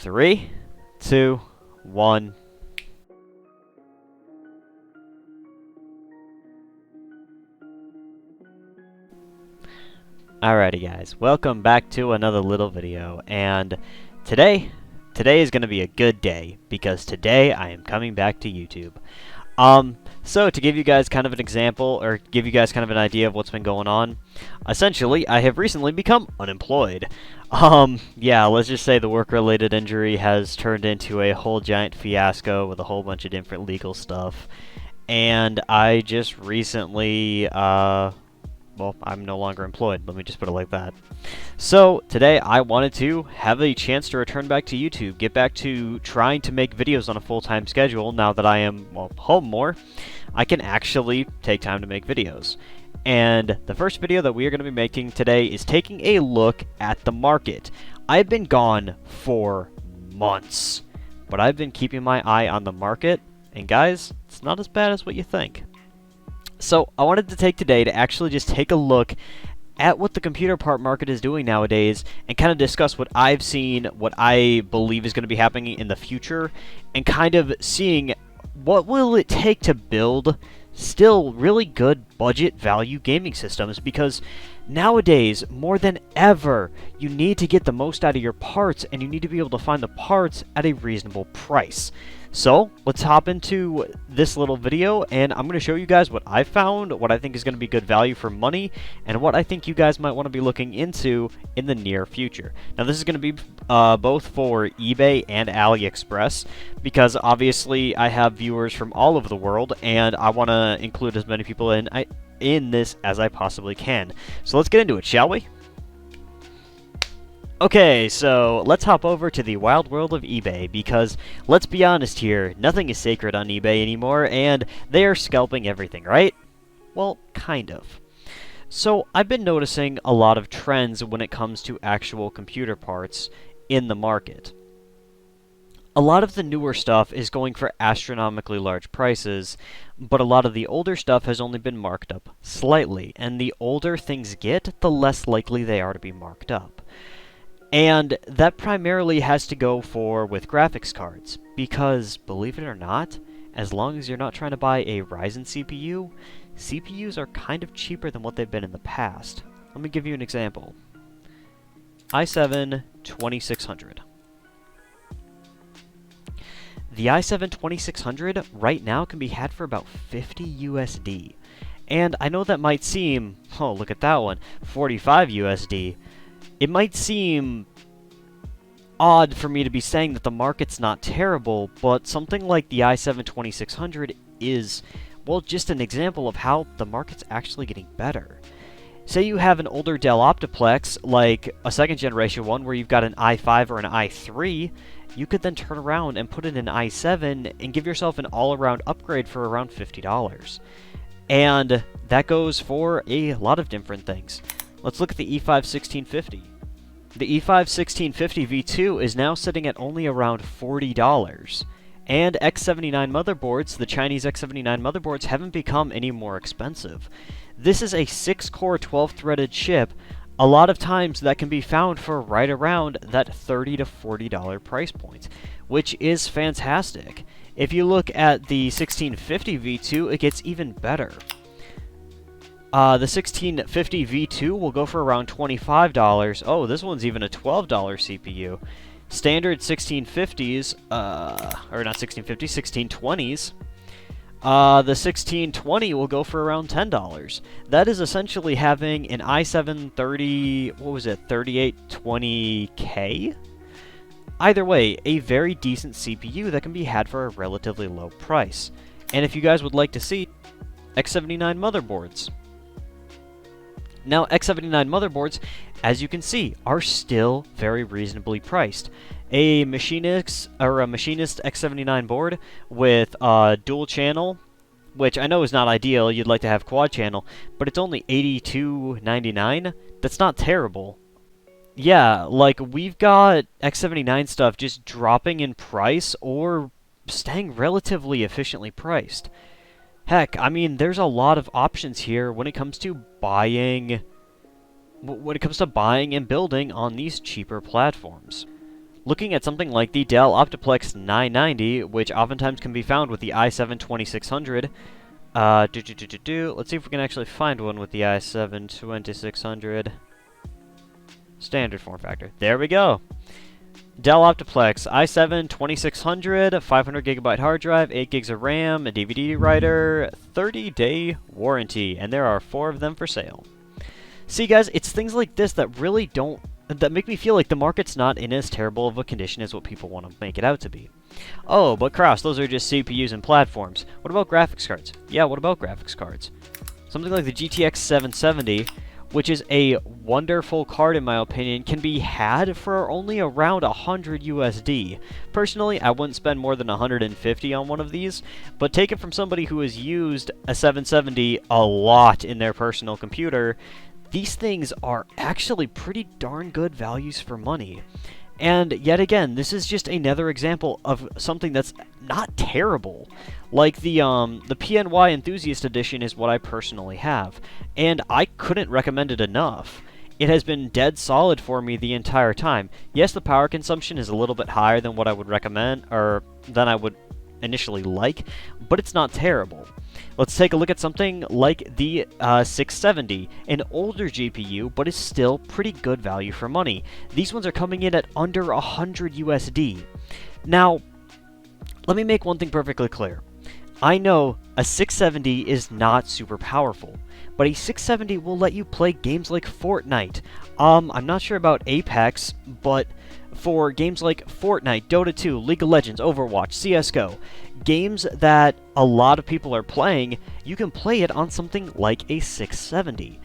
Three, two, one. Alrighty guys, welcome back to another little video, and today is going to be a good day, because today I am coming back to YouTube. So to give you guys kind of an example, or give you guys kind of an idea of what's been going on, essentially, I have recently become unemployed. Yeah, let's just say the work-related injury has turned into a whole giant fiasco with a whole bunch of different legal stuff, and I just recently, well, I'm no longer employed, let me just put it like that. So, today I wanted to have a chance to return back to YouTube, get back to trying to make videos on a full-time schedule. Now that I am, well, home more, I can actually take time to make videos. And the first video that we are going to be making today is taking a look at the market. I've been gone for months, but I've been keeping my eye on the market, and guys, it's not as bad as what you think. So, I wanted to take today to actually just take a look at what the computer part market is doing nowadays and kind of discuss what I've seen, what I believe is going to be happening in the future, and kind of seeing what will it take to build still really good budget value gaming systems, because nowadays, more than ever, you need to get the most out of your parts, and you need to be able to find the parts at a reasonable price. So, let's hop into this little video, and I'm going to show you guys what I found, what I think is going to be good value for money, and what I think you guys might want to be looking into in the near future. Now, this is going to be both for eBay and Aliexpress, because obviously I have viewers from all over the world, and I want to include as many people in this as I possibly can. So let's get into it, shall we? Okay, so let's hop over to the wild world of eBay, because let's be honest here, nothing is sacred on eBay anymore, and they are scalping everything, right? Well, kind of. So I've been noticing a lot of trends when it comes to actual computer parts in the market. A lot of the newer stuff is going for astronomically large prices, but a lot of the older stuff has only been marked up slightly, and the older things get, the less likely they are to be marked up. And that primarily has to go with graphics cards, because, believe it or not, as long as you're not trying to buy a Ryzen CPU, CPUs are kind of cheaper than what they've been in the past. Let me give you an example. i7-2600. The i7-2600 right now can be had for about 50 USD. And I know that might seem, oh, look at that one, 45 USD. It might seem odd for me to be saying that the market's not terrible, but something like the i7-2600 is, well, just an example of how the market's actually getting better. Say you have an older Dell Optiplex, like a second generation one where you've got an i5 or an i3, you could then turn around and put in an i7 and give yourself an all-around upgrade for around $50. And that goes for a lot of different things. Let's look at the E5-1650. The E5-1650 V2 is now sitting at only around $40. And X79 motherboards, the Chinese X79 motherboards, haven't become any more expensive. This is a 6-core 12-threaded chip. A lot of times that can be found for right around that $30 to $40 price point, which is fantastic. If you look at the 1650 V2, it gets even better. The 1650 V2 will go for around $25. Oh, this one's even a $12 CPU. Standard 1650s, or not 1650s, 1620s. The 1620 will go for around $10. That is essentially having an i7 3820K? Either way, a very decent CPU that can be had for a relatively low price. And if you guys would like to see X79 motherboards. Now, X79 motherboards, as you can see, are still very reasonably priced. A machinist X79 board with dual channel, which I know is not ideal, you'd like to have quad channel, but it's only $82.99. That's not terrible. Yeah, like, we've got X79 stuff just dropping in price or staying relatively efficiently priced. Heck, I mean, there's a lot of options here when it comes to buying and building on these cheaper platforms. looking at something like the Dell Optiplex 990, which oftentimes can be found with the i7 2600. Let's see if we can actually find one with the i7 2600 standard form factor. There we go. Dell Optiplex i7 2600, 500GB hard drive, 8 gigs of RAM, a DVD writer, 30-day warranty, and there are 4 of them for sale. See, guys, it's things like this that really that make me feel like the market's not in as terrible of a condition as what people want to make it out to be. Oh, but Kraus, those are just CPUs and platforms. What about graphics cards? Yeah, what about graphics cards? Something like the GTX 770, which is a wonderful card in my opinion, can be had for only around 100 USD. Personally, I wouldn't spend more than 150 on one of these, but take it from somebody who has used a 770 a lot in their personal computer, these things are actually pretty darn good values for money. And yet again, this is just another example of something that's not terrible. Like the PNY Enthusiast Edition is what I personally have, and I couldn't recommend it enough. It has been dead solid for me the entire time. Yes, the power consumption is a little bit higher than what I would recommend, or than I would initially like, but it's not terrible. Let's take a look at something like the 670, an older GPU, but is still pretty good value for money. These ones are coming in at under 100 USD. Now, let me make one thing perfectly clear. I know a 670 is not super powerful, but a 670 will let you play games like Fortnite. I'm not sure about Apex, but for games like Fortnite, Dota 2, League of Legends, Overwatch, CSGO, games that a lot of people are playing, you can play it on something like a 670.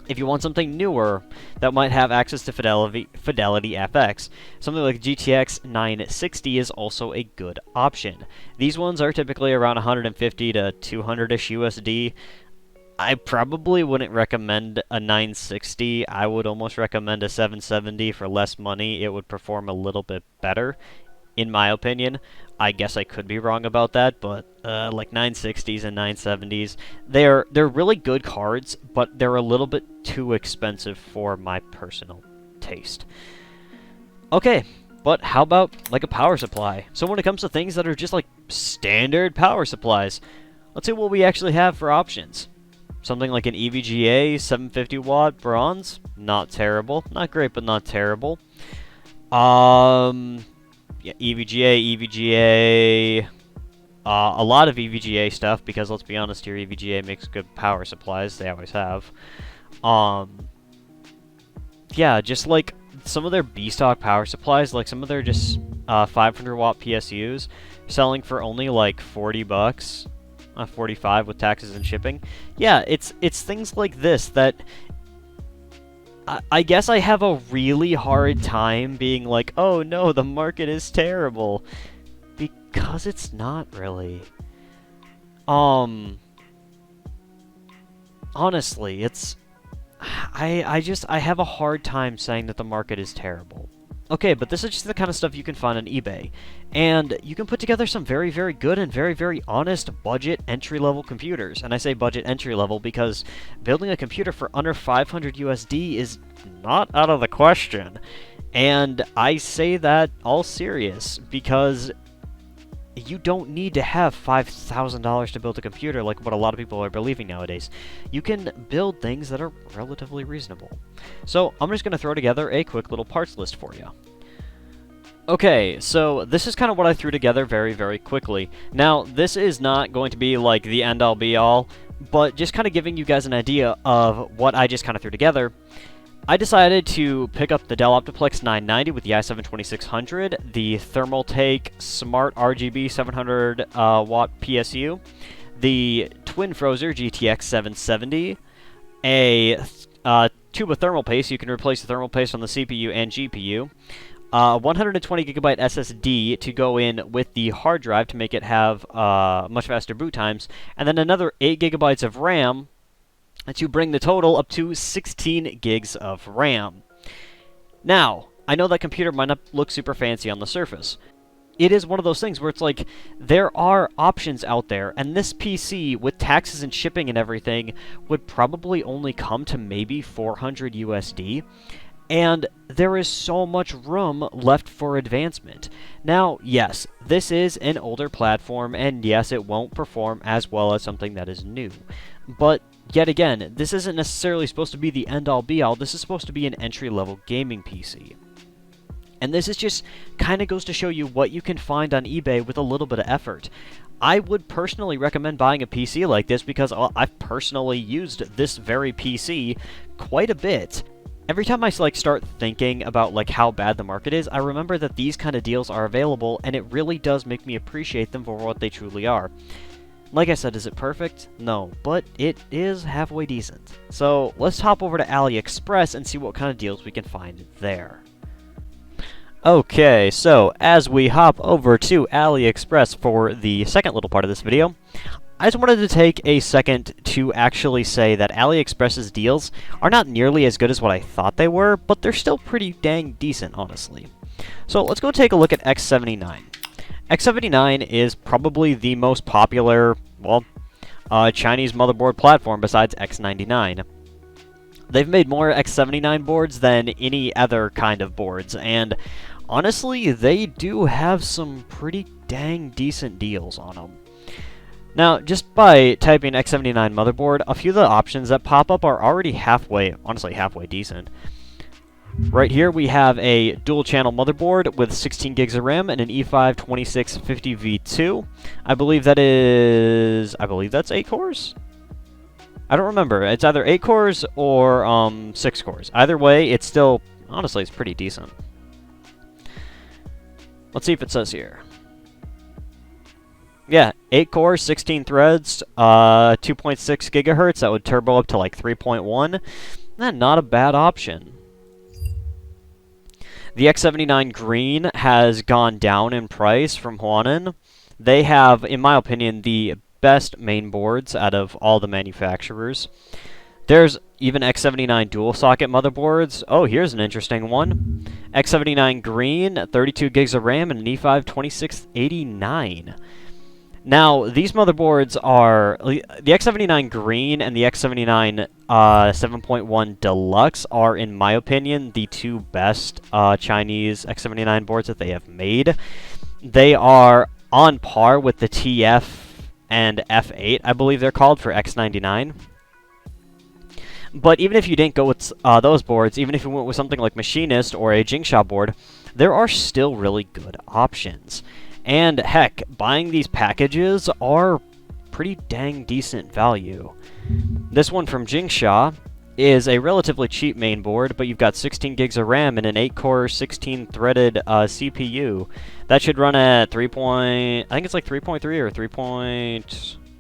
If you want something newer that might have access to Fidelity FX, something like GTX 960 is also a good option. These ones are typically around 150 to 200-ish USD. I probably wouldn't recommend a 960. I would almost recommend a 770 for less money. It would perform a little bit better, in my opinion. I guess I could be wrong about that, but like 960s and 970s, they're really good cards, but they're a little bit too expensive for my personal taste. Okay, but how about like a power supply? So when it comes to things that are just like standard power supplies, let's see what we actually have for options. Something like an EVGA 750 watt bronze, not terrible. Not great, but not terrible. Yeah, EVGA, a lot of EVGA stuff, because let's be honest here, EVGA makes good power supplies, they always have. Yeah, just like some of their B-stock power supplies, like some of their just 500 watt PSUs, selling for only like 40 bucks, 45 with taxes and shipping. Yeah, it's things like this that I guess I have a really hard time being like, oh no, the market is terrible, because it's not really. Honestly, it's I have a hard time saying that the market is terrible. Okay, but this is just the kind of stuff you can find on eBay, and you can put together some very, very good and very, very honest budget entry-level computers. And I say budget entry-level because building a computer for under 500 USD is not out of the question. And I say that all serious because you don't need to have $5,000 to build a computer like what a lot of people are believing nowadays. You can build things that are relatively reasonable. So I'm just going to throw together a quick little parts list for you. Okay, so this is kind of what I threw together very, very quickly. Now, this is not going to be like the end-all be-all, but just kind of giving you guys an idea of what I just kind of threw together. I decided to pick up the Dell Optiplex 990 with the i7 2600, the Thermaltake Smart RGB 700 watt PSU, the Twin Frozer GTX 770, a tube of thermal paste. You can replace the thermal paste on the CPU and GPU. 120GB SSD to go in with the hard drive to make it have much faster boot times, and then another 8GB of RAM to bring the total up to 16 gigs of RAM. Now, I know that computer might not look super fancy on the surface. It is one of those things where it's like, there are options out there, and this PC, with taxes and shipping and everything, would probably only come to maybe 400 USD. And there is so much room left for advancement. Now, yes, this is an older platform, and yes, it won't perform as well as something that is new. But yet again, this isn't necessarily supposed to be the end-all be-all. This is supposed to be an entry-level gaming PC. And this is just kind of goes to show you what you can find on eBay with a little bit of effort. I would personally recommend buying a PC like this because I've personally used this very PC quite a bit. Every time I start thinking about how bad the market is, I remember that these kind of deals are available, and it really does make me appreciate them for what they truly are. Like I said, is it perfect? No, but it is halfway decent. So let's hop over to Aliexpress and see what kind of deals we can find there. Okay, so as we hop over to Aliexpress for the second little part of this video, I just wanted to take a second to actually say that Aliexpress's deals are not nearly as good as what I thought they were, but they're still pretty dang decent, honestly. So let's go take a look at X79. X79 is probably the most popular, well, Chinese motherboard platform besides X99. They've made more X79 boards than any other kind of boards, and honestly, they do have some pretty dang decent deals on them. Now, just by typing X79 motherboard, a few of the options that pop up are already honestly halfway decent. Right here we have a dual-channel motherboard with 16 gigs of RAM and an E5 2650 V2. I believe that's 8 cores? I don't remember. It's either 8 cores or 6 cores. Either way, it's still, honestly, it's pretty decent. Let's see if it says here. Yeah, 8 cores, 16 threads, 2.6 gigahertz. That would turbo up to 3.1. Not a bad option. The X79 Green has gone down in price from Huanan. They have, in my opinion, the best main boards out of all the manufacturers. There's even X79 dual socket motherboards. Oh, here's an interesting one. X79 Green, 32 gigs of RAM, and an E5 2689. Now, these motherboards are, the X79 Green and the X79 7.1 Deluxe are, in my opinion, the two best Chinese X79 boards that they have made. They are on par with the TF and F8, I believe they're called, for X99. But even if you didn't go with those boards, even if you went with something like Machinist or a Jingsha board, there are still really good options. And heck, buying these packages are pretty dang decent value. This one from Jingsha is a relatively cheap main board, but you've got 16 gigs of RAM and an 8-core, 16-threaded CPU. That should run at I think it's 3.3 or 3.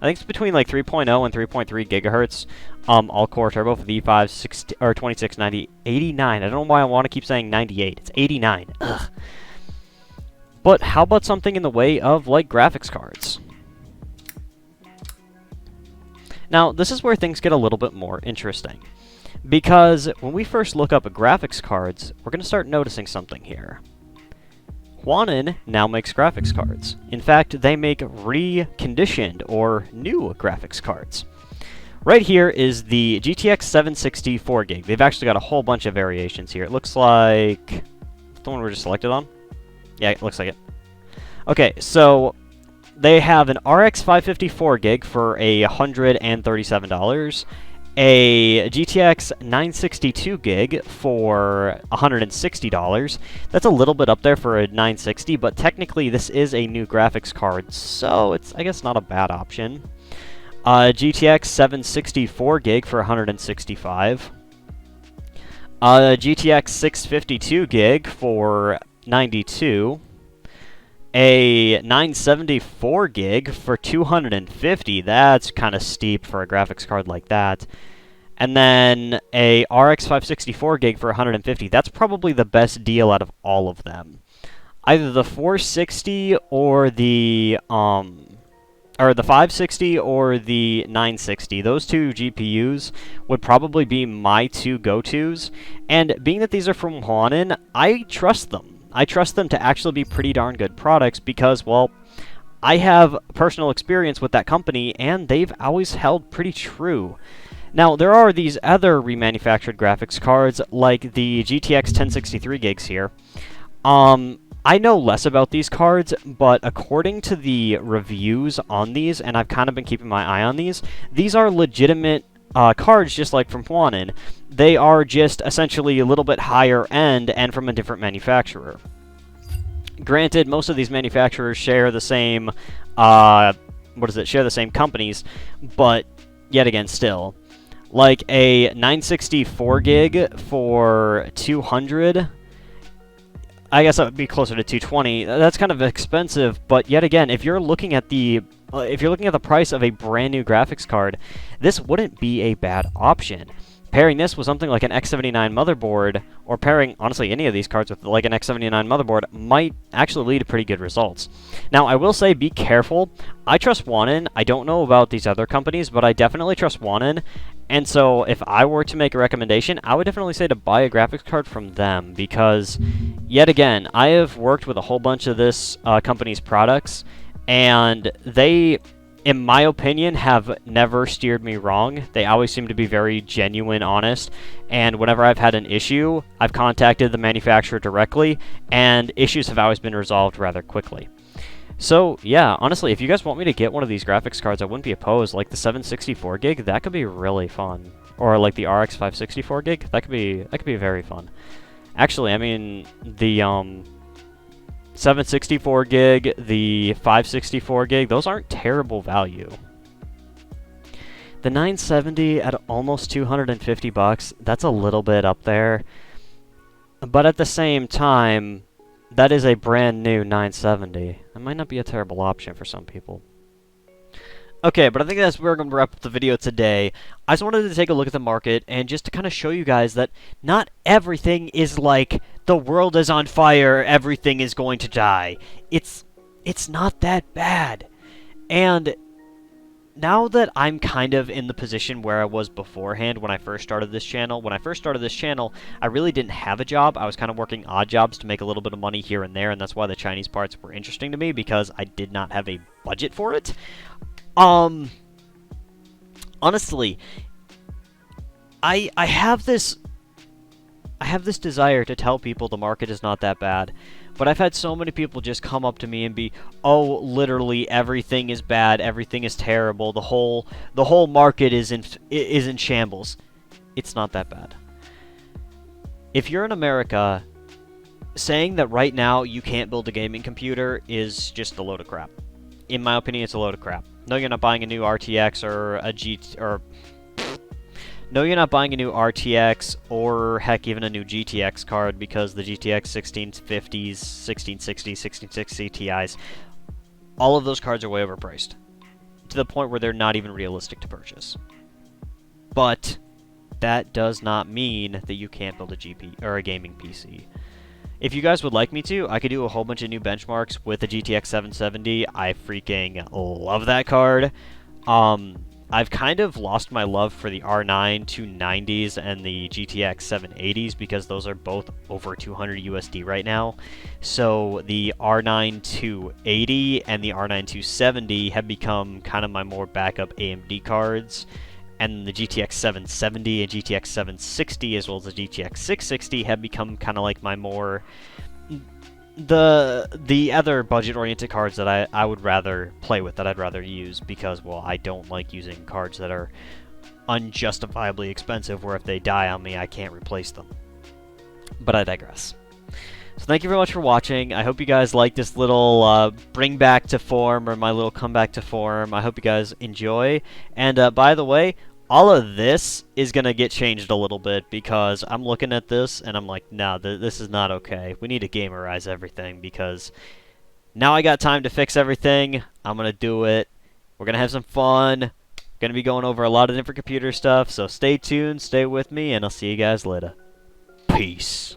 I think it's between 3.0 and 3.3 gigahertz. All-core turbo for the E5 2690 89. I don't know why I want to keep saying 98. It's 89. Ugh. But how about something in the way of graphics cards? Now, this is where things get a little bit more interesting. Because when we first look up graphics cards, we're going to start noticing something here. Huanan now makes graphics cards. In fact, they make reconditioned or new graphics cards. Right here is the GTX 760 4GB. They've actually got a whole bunch of variations here. It looks like the one we're just selected on. Yeah, it looks like it. Okay, so they have an RX 550 4GB for $137, a GTX 960 2GB for $160. That's a little bit up there for a 960, but technically this is a new graphics card, so it's, I guess, not a bad option. GTX 760 4GB for $165. GTX 650 2GB for $92. A 974 gig for $250. That's kind of steep for a graphics card like that. And then a RX 564 gig for $150. That's probably the best deal out of all of them. Either the 460 or the 560 or the 960. Those two GPUs would probably be my two go-tos. And being that these are from Huanan, I trust them. I trust them to actually be pretty darn good products because, well, I have personal experience with that company, and they've always held pretty true. Now, there are these other remanufactured graphics cards, like the GTX 1063 gigs here. I know less about these cards, but according to the reviews on these, and I've kind of been keeping my eye on these are legitimate cards just like from Huanin. They are just essentially a little bit higher end and from a different manufacturer. Granted, most of these manufacturers share the same, share the same companies, but yet again, still. Like a 964 gig for 200, I guess that would be closer to 220. That's kind of expensive, but yet again, if you're looking at the price of a brand new graphics card, this wouldn't be a bad option. Pairing this with something like an X79 motherboard, or pairing, honestly, any of these cards with like an X79 motherboard might actually lead to pretty good results. Now, I will say, be careful. I trust Huanin. I don't know about these other companies, but I definitely trust Huanin. And so, if I were to make a recommendation, I would definitely say to buy a graphics card from them, because, yet again, I have worked with a whole bunch of this company's products, and they, in my opinion, have never steered me wrong. They always seem to be very genuine, honest, and whenever I've had an issue, I've contacted the manufacturer directly, and issues have always been resolved rather quickly. So, yeah, honestly, if you guys want me to get one of these graphics cards, I wouldn't be opposed. Like the 764 gig, that could be really fun. Or like the RX 564 gig, that could be very fun. Actually, I mean, the 764 gig, the 564 gig, those aren't terrible value. The 970 at almost 250 bucks, that's a little bit up there. But at the same time, that is a brand new 970. That might not be a terrible option for some people. Okay, but I think that's where we're going to wrap up the video today. I just wanted to take a look at the market and just to kind of show you guys that not everything is like the world is on fire, everything is going to die. It's not that bad. And now that I'm kind of in the position where I was beforehand when I first started this channel, I really didn't have a job. I was kind of working odd jobs to make a little bit of money here and there, and that's why the Chinese parts were interesting to me, because I did not have a budget for it. Honestly, I have this desire to tell people the market is not that bad, but I've had so many people just come up to me and be, oh, literally everything is bad, everything is terrible, the whole market is in shambles. It's not that bad. If you're in America, saying that right now you can't build a gaming computer is just a load of crap. In my opinion, it's a load of crap. No, you're not buying a new RTX or a No, you're not buying a new RTX or, heck, even a new GTX card, because the GTX 1650s, 1660s, 1660 Ti's, all of those cards are way overpriced, to the point where they're not even realistic to purchase. But that does not mean that you can't build a GP or a gaming PC. If you guys would like me to, I could do a whole bunch of new benchmarks with the GTX 770. I freaking love that card. I've kind of lost my love for the R9 290s and the GTX 780s, because those are both over 200 USD right now. So the R9 280 and the R9 270 have become kind of my more backup AMD cards. And the GTX 770 and GTX 760, as well as the GTX 660, have become kind of like my more... the other budget-oriented cards that I would rather play with, that I'd rather use, because, well, I don't like using cards that are unjustifiably expensive, where if they die on me, I can't replace them. But I digress. So thank you very much for watching. I hope you guys like this little bring back to form, or my little comeback to form. I hope you guys enjoy. And by the way, all of this is going to get changed a little bit, because I'm looking at this and I'm like, no, this is not okay. We need to gamerize everything, because now I got time to fix everything. I'm going to do it. We're going to have some fun. Going to be going over a lot of different computer stuff, so stay tuned, stay with me, and I'll see you guys later. Peace.